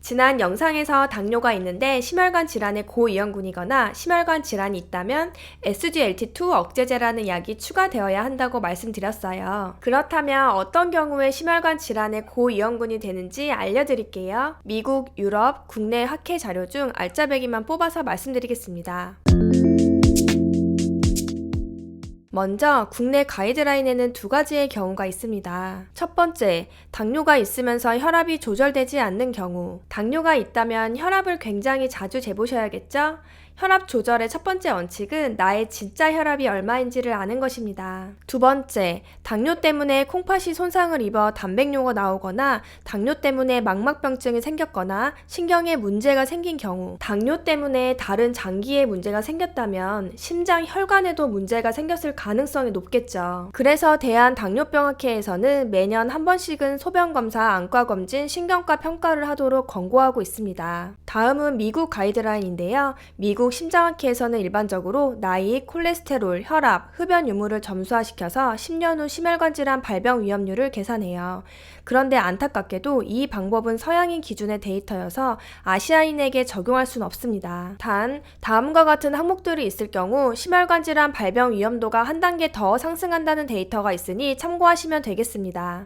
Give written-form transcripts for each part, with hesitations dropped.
지난 영상에서 당뇨가 있는데 심혈관 질환의 고위험군이거나 심혈관 질환이 있다면 SGLT2 억제제라는 약이 추가되어야 한다고 말씀드렸어요. 그렇다면 어떤 경우에 심혈관 질환의 고위험군이 되는지 알려드릴게요. 미국, 유럽, 국내 학회 자료 중 알짜배기만 뽑아서 말씀드리겠습니다. 먼저 국내 가이드라인에는 두 가지의 경우가 있습니다. 첫 번째, 당뇨가 있으면서 혈압이 조절되지 않는 경우. 당뇨가 있다면 혈압을 굉장히 자주 재보셔야겠죠? 혈압 조절의 첫 번째 원칙은 나의 진짜 혈압이 얼마인지를 아는 것입니다. 두 번째, 당뇨 때문에 콩팥이 손상을 입어 단백뇨가 나오거나 당뇨 때문에 망막병증이 생겼거나 신경에 문제가 생긴 경우, 당뇨 때문에 다른 장기에 문제가 생겼다면 심장 혈관에도 문제가 생겼을 가능성이 높겠죠. 그래서 대한당뇨병학회에서는 매년 한 번씩은 소변검사, 안과검진, 신경과 평가를 하도록 권고하고 있습니다. 다음은 미국 가이드라인인데요. 미국 심장학회에서는 일반적으로 나이, 콜레스테롤, 혈압, 흡연 유무를 점수화시켜서 10년 후 심혈관 질환 발병 위험률을 계산해요. 그런데 안타깝게도 이 방법은 서양인 기준의 데이터여서 아시아인에게 적용할 수는 없습니다. 단, 다음과 같은 항목들이 있을 경우 심혈관 질환 발병 위험도가 한 단계 더 상승한다는 데이터가 있으니 참고하시면 되겠습니다.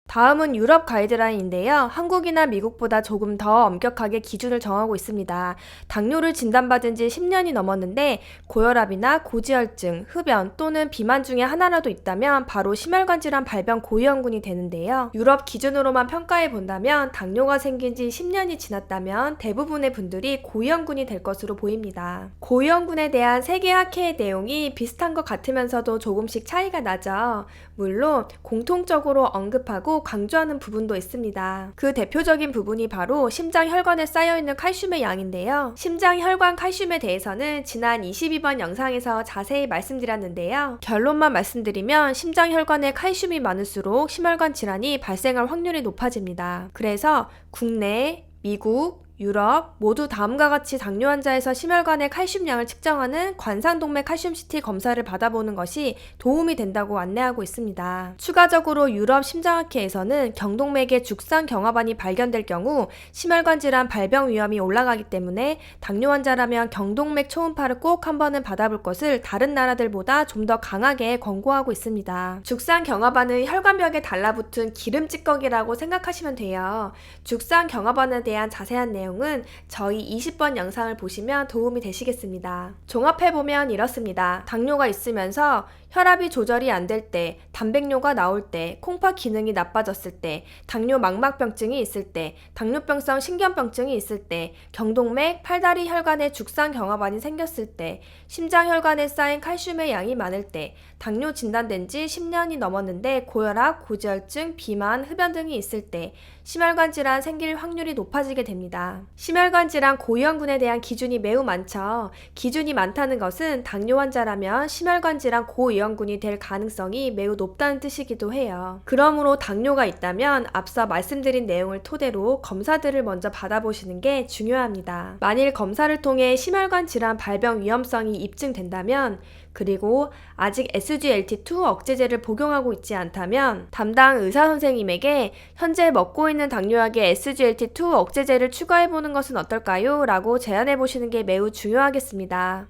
다음은 유럽 가이드라인인데요. 한국이나 미국보다 조금 더 엄격하게 기준을 정하고 있습니다. 당뇨를 진단받은 지 10년이 넘었는데 고혈압이나 고지혈증, 흡연 또는 비만 중에 하나라도 있다면 바로 심혈관 질환 발병 고위험군이 되는데요. 유럽 기준으로만 평가해 본다면 당뇨가 생긴 지 10년이 지났다면 대부분의 분들이 고위험군이 될 것으로 보입니다. 고위험군에 대한 세계 학회의 내용이 비슷한 것 같으면서도 조금씩 차이가 나죠. 물론 공통적으로 언급하고 강조하는 부분도 있습니다. 그 대표적인 부분이 바로 심장 혈관에 쌓여있는 칼슘의 양인데요. 심장 혈관 칼슘에 대해서는 지난 22번 영상에서 자세히 말씀드렸는데요. 결론만 말씀드리면 심장 혈관에 칼슘이 많을수록 심혈관 질환이 발생할 확률이 높아집니다. 그래서 국내, 미국, 유럽 모두 다음과 같이 당뇨 환자에서 심혈관의 칼슘량을 측정하는 관상동맥 칼슘 CT 검사를 받아보는 것이 도움이 된다고 안내하고 있습니다. 추가적으로 유럽 심장학회에서는 경동맥에 죽산 경화반이 발견될 경우 심혈관 질환 발병 위험이 올라가기 때문에 당뇨 환자라면 경동맥 초음파를 꼭 한번은 받아볼 것을 다른 나라들보다 좀 더 강하게 권고하고 있습니다. 죽산 경화반은 혈관벽에 달라붙은 기름 찌꺼기라고 생각하시면 돼요. 죽산 경화반에 대한 자세한 내용은 저희 20번 영상을 보시면 도움이 되시겠습니다. 종합해보면 이렇습니다. 당뇨가 있으면서 혈압이 조절이 안 될 때, 단백뇨가 나올 때, 콩팥 기능이 나빠졌을 때, 당뇨 망막병증이 있을 때, 당뇨병성 신경병증이 있을 때, 경동맥, 팔다리 혈관에 죽산 경화반이 생겼을 때, 심장 혈관에 쌓인 칼슘의 양이 많을 때, 당뇨 진단된 지 10년이 넘었는데 고혈압, 고지혈증, 비만, 흡연 등이 있을 때, 심혈관 질환 생길 확률이 높아지게 됩니다. 심혈관 질환 고위험군에 대한 기준이 매우 많죠. 기준이 많다는 것은 당뇨 환자라면 심혈관 질환 고위험군이 될 가능성이 매우 높다는 뜻이기도 해요. 그러므로 당뇨가 있다면 앞서 말씀드린 내용을 토대로 검사들을 먼저 받아보시는 게 중요합니다. 만일 검사를 통해 심혈관 질환 발병 위험성이 입증된다면, 그리고 아직 SGLT2 억제제를 복용하고 있지 않다면 담당 의사 선생님에게 현재 먹고 있는 당뇨약에 SGLT2 억제제를 추가해보는 것은 어떨까요? 라고 제안해보시는 게 매우 중요하겠습니다.